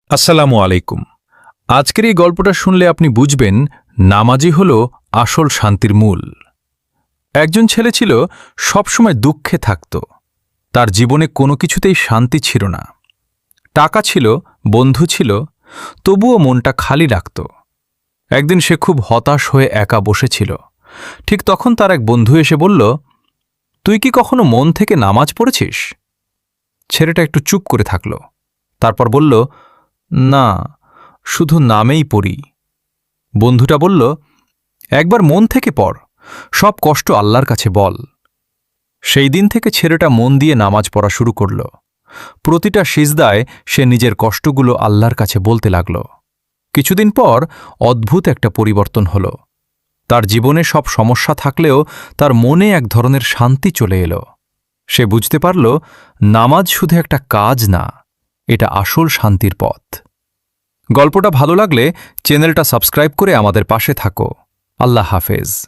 আসসালামু আলাইকুম। আজকের এই গল্পটা শুনলে আপনি বুঝবেন নামাজই হল আসল শান্তির মূল। একজন ছেলে ছিল, সবসময় দুঃখে থাকত। তার জীবনে কোনো কিছুতেই শান্তি ছিল না। টাকা ছিল, বন্ধু ছিল, তবুও মনটা খালি রাখত। একদিন সে খুব হতাশ হয়ে একা বসেছিল। ঠিক তখন তার এক বন্ধু এসে বলল, তুই কি কখনো মন থেকে নামাজ পড়েছিস? ছেলেটা একটু চুপ করে থাকল। তারপর বলল, না, শুধু নামেই পড়ি। বন্ধুটা বলল, একবার মন থেকে পড়, সব কষ্ট আল্লাহর কাছে বল। সেই দিন থেকে ছেলেটা মন দিয়ে নামাজ পড়া শুরু করল। প্রতিটা সিজদায় সে নিজের কষ্টগুলো আল্লাহর কাছে বলতে লাগল। কিছুদিন পর অদ্ভুত একটা পরিবর্তন হল। তার জীবনে সব সমস্যা থাকলেও তার মনে এক ধরনের শান্তি চলে এলো। সে বুঝতে পারল, নামাজ শুধু একটা কাজ না, এটা আসল শান্তির পথ। গল্পটা ভালো লাগলে চ্যানেলটা সাবস্ক্রাইব করে আমাদের পাশে থাকো। আল্লাহ হাফেজ।